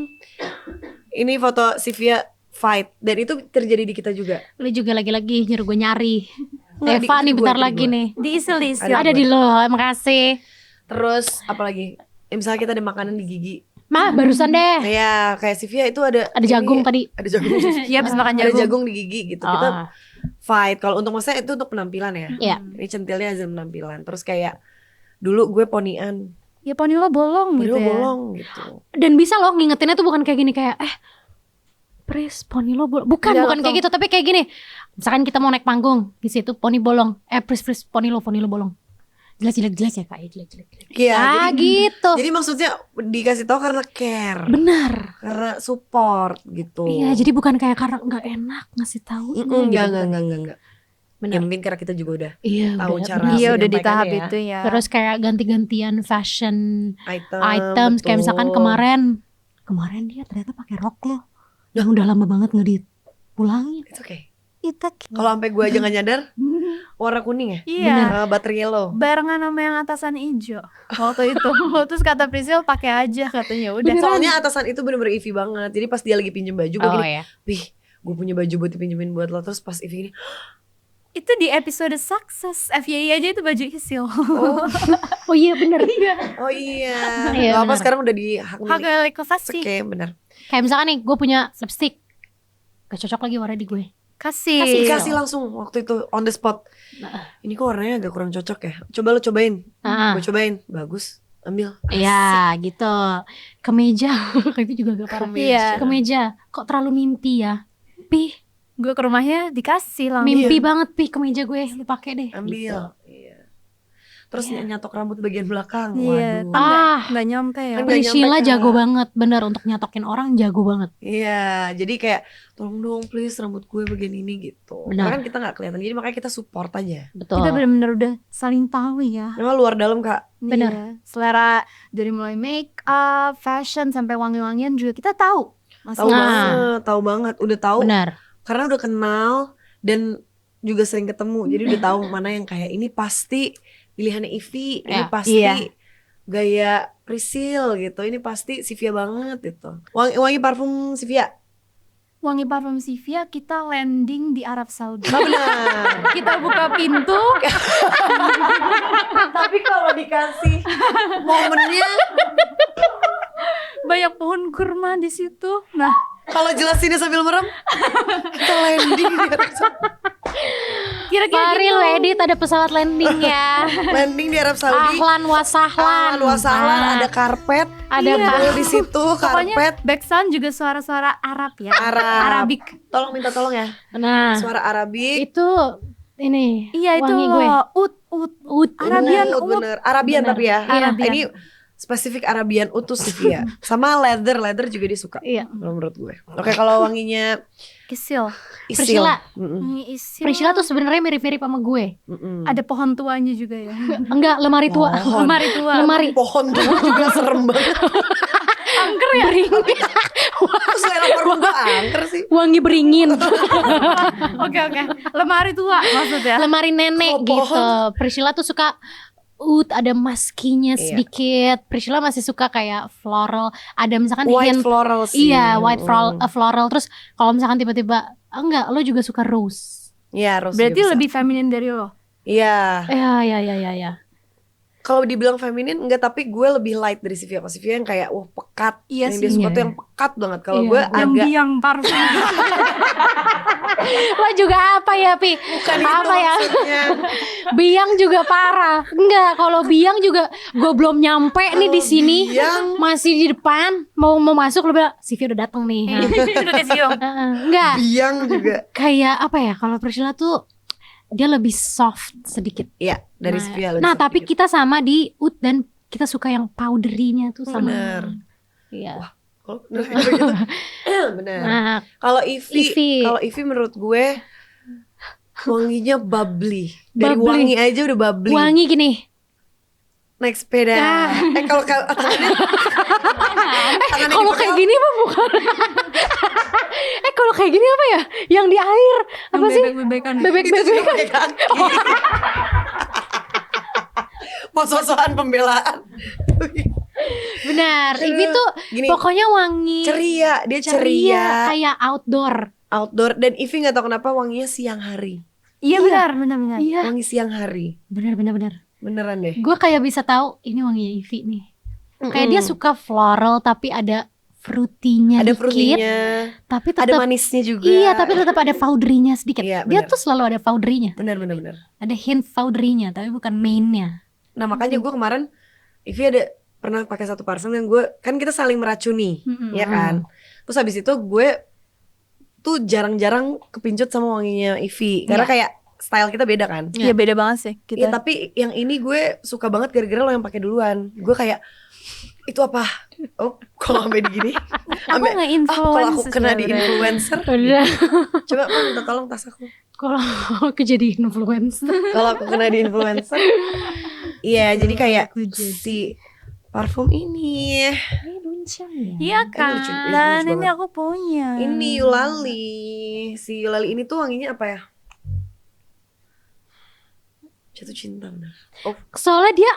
Ini foto si Via fight dan itu terjadi di kita juga. Lu juga lagi-lagi nyuruh gue nyari. Nggak, Eva di nih gue, bentar di lagi gue. nih. Diisi-isi. Ada di lo, makasih. Terus apalagi? Misalnya kita ada makanan di gigi. Barusan deh. Ya kayak si Via itu ada Jagung tadi. Ada jagung. Iya habis makan Ada jagung. jagung di gigi gitu. Kita fight. Kalau untuk maksudnya itu untuk penampilan ya. Iya. Ini centilnya aja penampilan. Terus kayak dulu gue ponian. Ya poni lo bolong Poni gitu lo ya. bolong gitu. Dan bisa loh ngingetinnya tuh bukan kayak gini kayak Pris, poni lo bolong. Bukan Udah kayak gitu, tapi kayak gini. Misalkan kita mau naik panggung, di situ poni bolong. Pris, poni lo bolong. Jelek ya Kak, jelek. Iya, Gitu. jadi maksudnya dikasih tahu karena care. Benar. Karena support gitu. Iya, jadi bukan kayak karena nggak enak ngasih tahu. Enggak. Benar. Ya mungkin karena kita juga udah Iya, tahu benar, cara benar. Iya udah di menyampaikannya tahap ya. itu ya. Terus kayak ganti-gantian fashion items kayak betul. misalkan kemarin dia ternyata pakai rok loh. Yang udah lama banget nggak dipulangin. It's okay. Itu Kalau sampai gue aja nggak nyadar, warna kuning ya? iya. Butter yellow. Barengan sama yang atasan hijau waktu itu. Terus kata Priscil pakai aja katanya udah. Soalnya atasan itu bener-bener Ivy banget. Jadi pas dia lagi pinjem baju, gue gini, ya. Wih, gue punya baju buat dipinjemin buat lo. Terus pas Ivy gini, Itu di episode Success FYI aja itu baju Isil. Oh iya bener. oh iya. Iya, Gak apa bener. sekarang udah di hak Hak milik. milik kasih. Oke, bener. Kayak misalkan nih gue punya lipstick, gak cocok lagi warna di gue. Kasih. Dikasih langsung waktu itu on the spot. Ini kok warnanya agak kurang cocok ya. Coba lo cobain. Gue cobain. Bagus. Ambil. Iya gitu. Kemeja itu juga gak parah. Iya. Kemeja kok terlalu mimpi ya. Pi, Gue ke rumahnya dikasih langsung. mimpi banget Pi kemeja gue, lu pakai deh. Ambil. Gitu. Iya. Terus nyatok rambut bagian belakang. Iya. Waduh. Nggak nyampe ya. Kan Priscilla nyampe, Kak. jago banget, bener untuk nyatokin orang jago banget. Iya, jadi kayak tolong dong please rambut gue bagian ini gitu. Benar. Karena kan kita nggak kelihatan, jadi makanya kita support aja. Betul. Kita benar-benar udah saling tahu ya. Memang luar dalam Kak. Bener. Iya. Selera dari mulai make up, fashion sampai wangi-wangian juga kita tahu. Tahu Nah. banget, tahu banget, udah tahu. Benar. Karena udah kenal dan juga sering ketemu, jadi udah tahu mana yang kayak ini pasti pilihannya Ivy, ini Ya. pasti Iya. gaya Priscil gitu, ini pasti Sivia banget gitu. Wangi parfum Sivia. Wangi parfum Sivia kita landing di Arab Saudi. Oh, benar. Kita buka pintu, Tapi kalau dikasih momennya, banyak pohon kurma di situ. Nah, kalau jelasinnya sambil merem, kita landing di Arab Saudi. kira-kira Mari gitu. lo edit ada pesawat landing ya. Landing di Arab Saudi. Ahlan wasahlan. Luas-luas ada karpet, Ada Betul di situ Pokoknya karpet backsound juga suara-suara Arab ya. Arab. Arabik. Minta tolong ya. Nah, Suara Arabik. itu ini Iya itu wangi gue. Ut. Arabian Oud, oud. bener. Arabian Bener. tapi ya. Arabian. Ini spesifik Arabian utus sih ya. Sama leather juga dia suka. Iya. Menurut gue. Oke, kalau wanginya Kisil. Isil. Priscilla. Wangi isil. Priscilla tuh sebenarnya mirip-mirip sama gue. Ada pohon tuanya juga ya. Enggak, lemari tua. Pohon. Lemari tua. Lemari. Pohon tua juga serem banget. Angker ya? Terus selera parfum gue angker sih. Wangi beringin. Oke. Lemari tua maksudnya. Lemari nenek Oh, gitu. pohon. Priscilla tuh suka ada maskinya Iya. sedikit. Priscilla masih suka kayak floral. Ada misalkan White hint. floral sih. Iya, white floral. Terus kalau misalkan tiba-tiba enggak, lo juga suka rose. Iya, Rose Berarti juga bisa. lebih feminin dari lo. Iya. Ya. Kalau dibilang feminin enggak, tapi gue lebih light dari Sivia. Kalau Sivia yang kayak wah pekat. Iya yang sih. dia suka Iya. tuh yang pekat banget. Kalau Iya. gue Yang agak biang parfum. Lo juga apa ya, Pi? bukan Apa itu ya? maksudnya. Biang juga parah. Enggak, kalau biang juga gue belum nyampe nih di sini. Biang. Masih di depan, mau masuk lo bilang, Sivia udah datang nih. Itu udah siung. Enggak, Biang juga. kayak apa ya? Kalau Priscilla tuh dia lebih soft sedikit. Iya, dari Nah, Sivia lebih Nah, sedikit. tapi kita sama di Oud dan kita suka yang powdery-nya tuh sama. Bener. Iya. Oh, bener gitu. Bener. Nah, Kalau Ivy, Ivy. kalau Ivy menurut gue wanginya bubbly. Dari Bubbly. wangi aja udah bubbly. wangi gini. Naik sepeda. Ah. Kalau tangannya tangannya Kalau kayak gini mah bukan. Kalau kayak gini apa ya? Yang di air. Apa sih? Bebek-bebekan. Bebek-bebek. pakai kaki. Pos-posan pembelaan. Benar. Ivy tuh Gini, pokoknya wangi ceria, dia ceria, kayak outdoor. outdoor, dan Ivy nggak tahu kenapa wanginya siang hari. Iya benar. Iya. Wangi siang hari. Benar. Beneran deh. Gue kayak bisa tahu ini wanginya Ivy nih. Kayak dia suka floral tapi ada fruity-nya ada dikit. fruity-nya, Tapi ada tetap manisnya juga. iya, tapi tetap ada powdery-nya sedikit. Iya, Dia benar. tuh selalu ada powdery-nya. bener. Ada hint powdery-nya tapi bukan main-nya. Nah makanya gue kemarin Ivy ada pernah pakai satu parfum yang gue, kan kita saling meracuni, ya kan. Terus habis itu gue tuh jarang-jarang kepincut sama wanginya Ivy, karena Iya. kayak style kita beda kan. Iya beda banget sih Iya, kita. tapi yang ini gue suka banget gara-gara lo yang pakai duluan. Gue kayak itu apa? Oh, kalau sampai di gini. Aku nge-influence Kalau aku kena di sebenarnya. influencer. Udah. Coba Pak, minta tolong tas aku. Kalau aku jadi influencer. Kalau aku kena di influencer. Iya, jadi kayak Aku jadi. si parfum ini. Iya kan. lucu, ini Dan lucu ini banget. aku punya. Ini Yulali. Si Yulali ini tuh wanginya apa ya? Jatuh cinta benar. Oh, Soalnya dia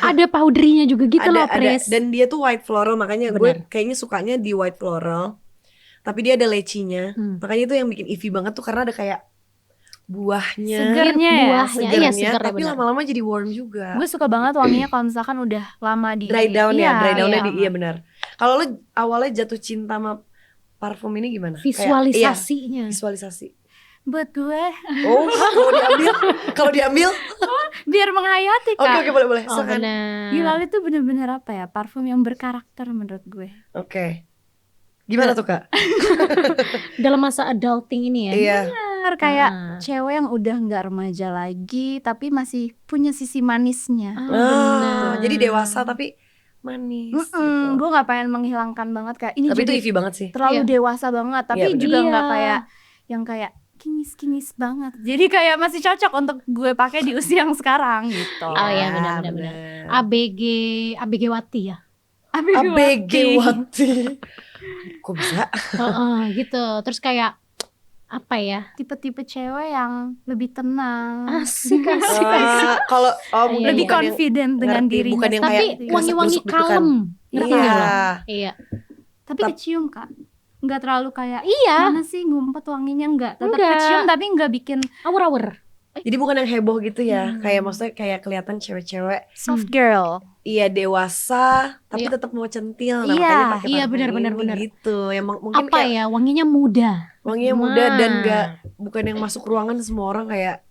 ada powdery-nya juga gitu loh, Pris. dan dia tuh white floral, makanya Benar. gue kayaknya sukanya di white floral. Tapi dia ada lecinya. Hmm. Makanya itu yang bikin Ivy banget tuh karena ada kayak buahnya, Segernya ya. buahnya, iya segernya tapi benar. lama-lama jadi warm juga. Gue suka banget wanginya kalau misalkan udah lama di Dry down ya, dry downnya iya. iya benar. Kalau lo awalnya jatuh cinta sama parfum ini gimana? Visualisasinya. Kayak, iya, visualisasi. Buat gue Oh, kalau diambil, biar menghayati oke kak. boleh. Oh, Silakan. benar. Yulali tuh bener-bener apa ya, parfum yang berkarakter menurut gue. Oke. Gimana tuh Kak? Dalam masa adulting ini ya. Iya. Bener, kayak Ah. cewek yang udah nggak remaja lagi tapi masih punya sisi manisnya. Ah, jadi dewasa tapi manis. gitu. Gue nggak pengen menghilangkan banget kayak ini Tapi itu jadi Ivy banget sih. terlalu Iya. dewasa banget tapi Iya, bener. juga nggak Iya. kayak yang kayak kinis banget. Jadi kayak masih cocok untuk gue pakai di usia yang sekarang gitu. Oh iya, benar. ABG Wati ya. ABG Wati. Kok bisa? Gitu. Terus kayak apa ya? Tipe-tipe cewek yang lebih tenang, Asik. Kalau mungkin lebih bukan yang confident dengan ngerti, dirinya. bukan yang Tapi kayak wangi-wangi gerusuk-gerusukan. kalem. Ngerti Iya. nggak lo? Iya. Tapi kecium Kak, nggak terlalu kayak Iya. mana sih ngumpet wanginya, nggak. Tetap Enggak. kecium tapi nggak bikin Awur-awur. Jadi bukan yang heboh gitu ya. Kayak maksudnya kayak kelihatan cewek-cewek soft girl. iya dewasa tapi Iya. tetap mau centil. Nah, Iya, makanya pakai iya, parfum benar-benar, ini benar. gitu. Yang mungkin Apa kayak ya? Wanginya muda. wanginya muda dan Nah. enggak bukan yang masuk ruangan semua orang kayak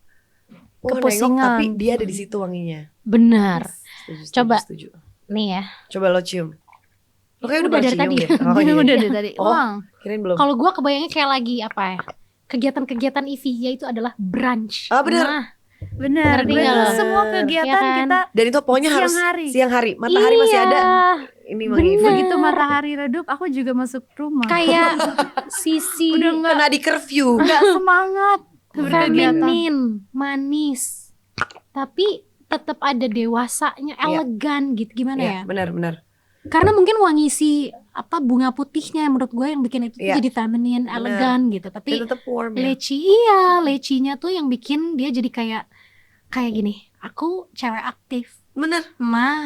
nengok Kepusingan. tapi dia ada di situ wanginya. Benar. Setuju, Coba. setuju. Nih ya. Coba lo cium. Lo kayak Udah udah dari pernah tadi. cium deh. Oh, iya. Udah deh tadi. Oh. Wang. Kirain belum. Kalau gue kebayangnya kayak lagi apa ya? Kegiatan-kegiatan EV yaitu adalah brunch. Ah, benar. Nah, Benar. Ngerti Itu nggak lo? semua kegiatan Iya kan? kita Dan itu pokoknya Siang harus hari. siang hari. Matahari masih iya. ada. Ini wangi Bener. begitu matahari redup, aku juga masuk rumah. Kayak sisi Udah nggak kena di curfew. semangat berkegiatan. feminin, manis. Tapi tetap ada dewasanya, Iya. elegan gitu. Gimana ya? Iya, benar. Karena mungkin wangi si apa bunga putihnya menurut gue yang bikin itu Iya. jadi feminine, Bener. elegan gitu. Dan Tapi tetap warm ya. lecinya tuh yang bikin dia jadi kayak gini. Aku cewek aktif. Bener. Nah,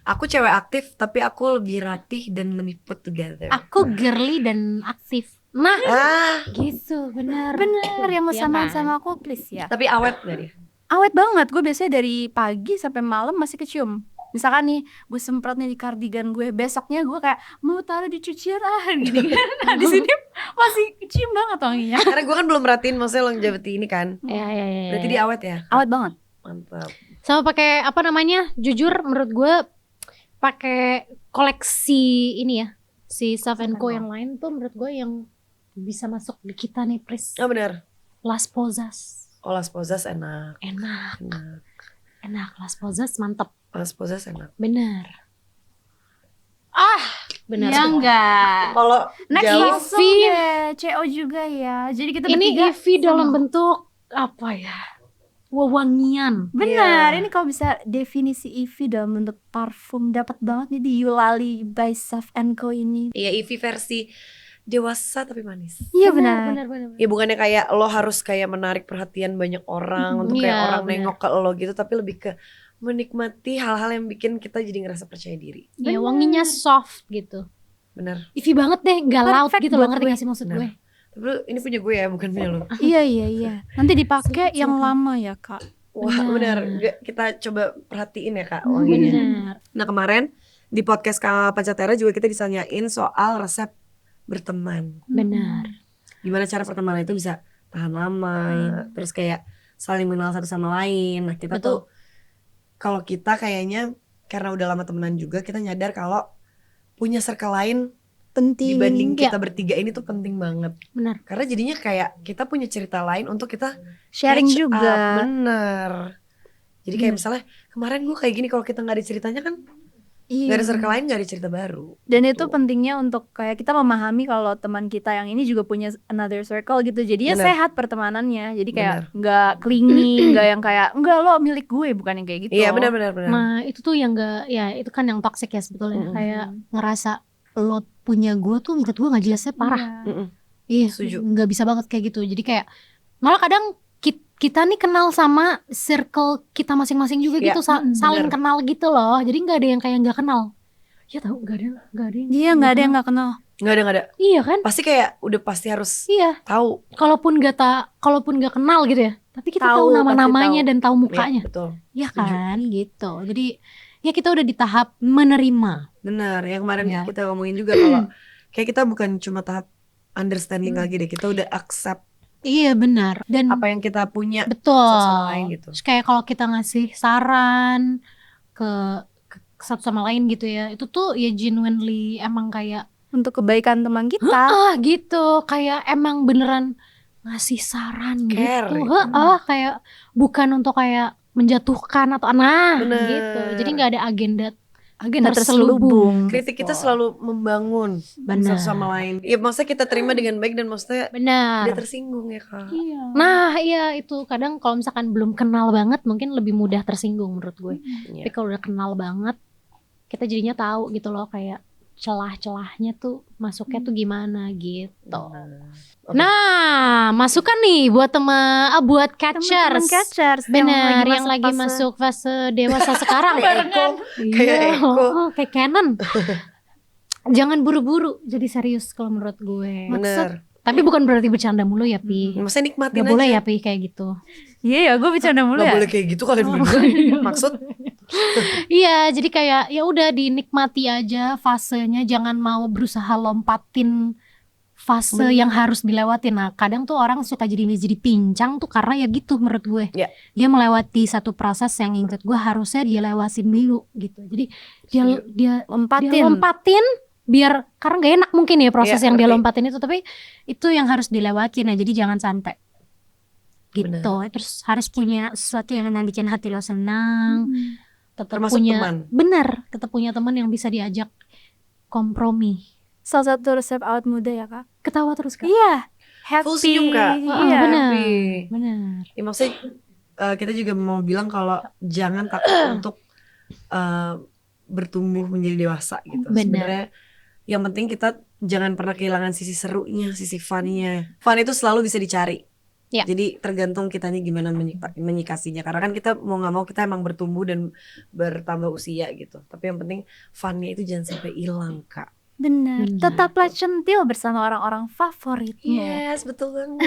Aku cewek aktif tapi aku lebih rapih dan lebih put together. aku girly dan aktif. Nah, Ah, gitu, benar. Bener, yang mau Iya sama kan? sama aku please ya. tapi awet gak dia? Awet banget, gue biasanya dari pagi sampai malam masih kecium. Misalkan nih, gue semprot nih di kardigan gue, besoknya gue kayak mau taruh di cucian gini kan. Nah, di sini masih kecium banget wanginya. Karena gue kan belum merhatiin maksudnya longevity ini kan. Ya. Berarti dia awet ya? Awet banget. Mantap. Sama pakai apa namanya? Jujur menurut gue pakai koleksi ini ya. Si Sav & Co yang lain tuh menurut gue yang bisa masuk di kita nih, Pris. Oh benar. Las Posas. Las Posas enak. Enak, Enak. Las Posas mantep. Las Posas enak. Bener. Bener. Ya enggak. Kalau Next jauh langsung Ivy. deh, CO juga ya. Jadi kita Ini bertiga Ivy dalam sama. bentuk apa ya? Wewangian. Benar, Iya. ini kalau bisa definisi Ivy dalam bentuk parfum dapat banget nih di Eulalie by Sav & Co ini. iya Ivy versi dewasa tapi manis. Iya benar. Bener. Ya bukannya kayak lo harus kayak menarik perhatian banyak orang untuk kayak Iya, orang bener. nengok ke lo gitu, tapi lebih ke menikmati hal-hal yang bikin kita jadi ngerasa percaya diri. Ya, wanginya soft gitu. Bener. Ivy banget deh, gak loud Perfect gitu loh, buat ngerti gue. gak sih maksud Bener. gue? Tapi lo, ini punya gue ya, bukan punya lo. Iya. Nanti dipakai yang lama ya, Kak. Wah Bener. bener, kita coba perhatiin ya kak wanginya. Bener. Nah kemarin di podcast Kak Pancatera juga kita ditanyain soal resep berteman. Bener. Gimana cara pertemanan itu bisa tahan lama, terus kayak saling mengenal satu sama lain. Nah kita tuh kalau kita kayaknya karena udah lama temenan juga, kita nyadar kalau punya circle lain Penting. dibanding Ya. kita bertiga ini tuh penting banget. Bener. Karena jadinya kayak kita punya cerita lain untuk kita Sharing catch juga. up. Bener. Jadi kayak misalnya kemarin gue kayak gini, kalau kita nggak ada ceritanya kan Iya. nggak ada circle lain, nggak ada cerita baru. Dan itu Tuh. pentingnya untuk kayak kita memahami kalau teman kita yang ini juga punya another circle gitu. Jadinya Bener. sehat pertemanannya. Jadi kayak nggak clingy, nggak yang kayak enggak lo milik gue, bukan yang kayak gitu. Iya benar. Nah itu tuh yang gak, ya itu kan yang toxic ya sebetulnya. Mm-mm. Kayak ngerasa lo punya gue tuh menurut gue gak jelasnya parah. Iya. Mm-mm. Iya, Setuju. nggak bisa banget kayak gitu. Jadi kayak malah kadang kita nih kenal sama circle kita masing-masing juga Iya, gitu, saling bener. kenal gitu loh. Jadi nggak ada yang kayak nggak kenal. Ya tahu nggak ada yang. Iya, nggak ada yang nggak kenal. Nggak ada. Iya kan? Pasti kayak udah pasti harus Iya. tahu. Kalaupun nggak kenal gitu ya. Tapi kita Tahu, tahu pasti nama-namanya tahu. dan tahu Iya, mukanya. betul. Ya Setuju. kan gitu. Jadi ya kita udah di tahap menerima. Benar. Yang kemarin Iya. kita ngomongin juga kalau kayak kita bukan cuma tahap understanding lagi deh. Kita udah accept Iya benar. Dan apa yang kita punya betul. satu sama lain gitu. Terus kayak kalau kita ngasih saran ke satu sama lain gitu ya, itu tuh ya genuinely emang kayak Untuk kebaikan teman kita. gitu, kayak emang beneran ngasih saran Care gitu. gitu. Kayak bukan untuk kayak menjatuhkan atau Bener. gitu. Jadi nggak ada agenda Agenda terselubung. Kritik kita selalu membangun Benar. satu sama lain. Ya maksudnya kita terima dengan baik dan maksudnya Benar. dia tersinggung ya kak. Iya. Nah iya itu kadang kalau misalkan belum kenal banget mungkin lebih mudah tersinggung menurut gue. Iya. Tapi kalau udah kenal banget kita jadinya tahu gitu loh kayak celah-celahnya tuh masuknya tuh gimana gitu. Oke. Nah, masukan nih buat buat Teman-teman catchers. catchers Bener, yang lagi fase- masuk fase dewasa sekarang. Kayak Eko, kayak Iya, Eko. kayak Canon. Jangan buru-buru jadi serius kalau menurut gue. Bener. Tapi bukan berarti bercanda mulu ya, Pi. Maksudnya nikmatin Gak aja. boleh ya, Pi, kayak gitu. Iya ya, gue bercanda mulu Gak ya. boleh kayak gitu kalian berdua. Maksud? Iya, jadi kayak ya udah dinikmati aja fasenya, jangan mau berusaha lompatin fase yang harus dilewatin. Nah, kadang tuh orang suka jadi pincang tuh karena ya gitu menurut gue. Ya. Dia melewati satu proses yang menurut gue harusnya dia lewatin dulu gitu. Jadi dia lompatin biar karena gak enak mungkin ya proses Iya, yang dia ngerti. lompatin itu, tapi itu yang harus dilewatin. Nah, jadi jangan sampai gitu. Terus harus punya sesuatu yang bikin hati lo senang. Tetap Termasuk punya teman. bener, tetap punya teman yang bisa diajak kompromi. Salah satu resep awet muda ya kak. Ketawa terus Kak. Iya. Happy. Full senyum, Kak. Iya. bener. Happy. Bener. Ya, maksudnya kita juga mau bilang kalau jangan takut untuk bertumbuh menjadi dewasa gitu. Benar. Sebenarnya yang penting kita jangan pernah kehilangan sisi serunya, sisi funnya. Fun itu selalu bisa dicari. Ya. Jadi tergantung kitanya gimana menyikasinya. Karena kan kita mau nggak mau kita emang bertumbuh dan bertambah usia gitu. Tapi yang penting funnya itu jangan sampai hilang, Kak. Benar. Benar. Tetaplah centil bersama orang-orang favoritnya. Yes, betul banget.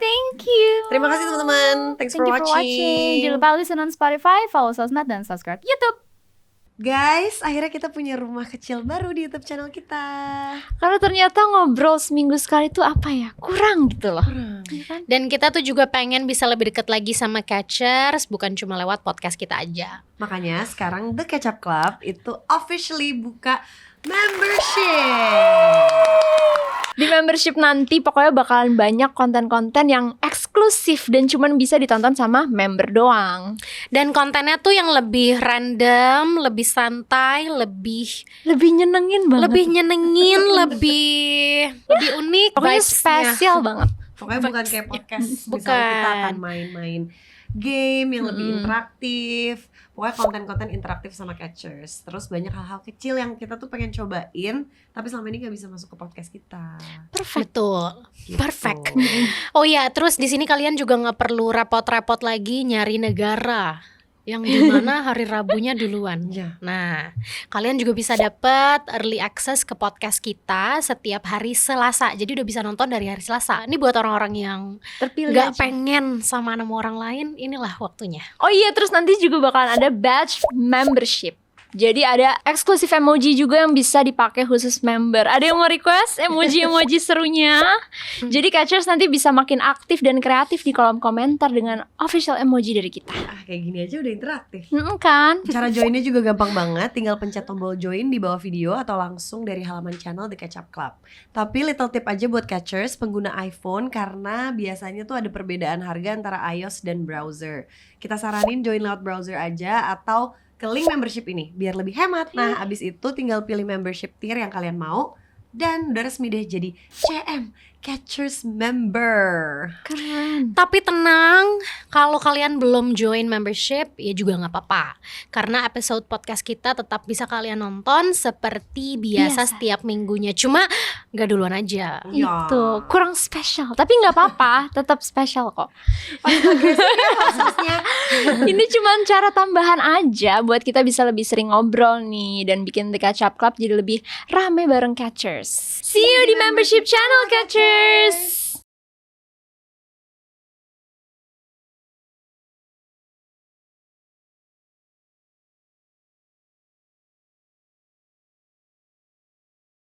Thank you. Terima kasih teman-teman. Thanks Thank for you for watching. Jangan lupa listen on Spotify, follow sosmed, dan subscribe YouTube. Guys, akhirnya kita punya rumah kecil baru di YouTube channel kita. Karena ternyata ngobrol seminggu sekali tuh apa ya, kurang gitu loh. Dan kita tuh juga pengen bisa lebih dekat lagi sama catchers, bukan cuma lewat podcast kita aja. Makanya sekarang The Ketchup Club itu officially buka membership. Di membership nanti pokoknya bakalan banyak konten-konten yang eksklusif dan cuman bisa ditonton sama member doang. Dan kontennya tuh yang lebih random, lebih santai, lebih Lebih nyenengin banget. nyenengin, lebih unik, Pokoknya vibes-nya. spesial banget. Pokoknya bukan kayak podcast. Bukan. Misalnya kita akan main-main game yang lebih Mm-mm. interaktif. Pokoknya konten-konten interaktif sama catchers. Terus banyak hal-hal kecil yang kita tuh pengen cobain, tapi selama ini gak bisa masuk ke podcast kita. Betul. Gitu. Perfect. Oh iya, terus di sini kalian juga nggak perlu repot-repot lagi nyari negara yang dimana hari Rabunya duluan. Ya. Nah, kalian juga bisa dapat early access ke podcast kita setiap hari Selasa. Jadi udah bisa nonton dari hari Selasa. Ini buat orang-orang yang Terpilih nggak aja. pengen sama 6 orang lain, inilah waktunya. Oh iya, terus nanti juga bakalan ada batch membership. Jadi ada eksklusif emoji juga yang bisa dipakai khusus member. Ada yang mau request emoji-emoji serunya? Jadi catchers nanti bisa makin aktif dan kreatif di kolom komentar dengan official emoji dari kita. Ah, kayak gini aja udah interaktif. Kan? Cara joinnya juga gampang banget, tinggal pencet tombol join di bawah video atau langsung dari halaman channel The Ketchup Club. Tapi little tip aja buat catchers pengguna iPhone karena biasanya tuh ada perbedaan harga antara iOS dan browser. Kita saranin join lewat browser aja atau ke link membership ini biar lebih hemat. Nah, abis itu tinggal pilih membership tier yang kalian mau dan udah resmi deh jadi CM Catchers Member. Keren. Tapi tenang, kalau kalian belum join membership ya juga nggak apa-apa. Karena episode podcast kita tetap bisa kalian nonton seperti biasa setiap minggunya. Cuma nggak duluan aja. Ya. Itu kurang spesial, tapi nggak apa-apa, tetap spesial kok. Ini cuma cara tambahan aja buat kita bisa lebih sering ngobrol nih dan bikin The Ketchup Club jadi lebih rame bareng catchers. See you di membership channel catchers.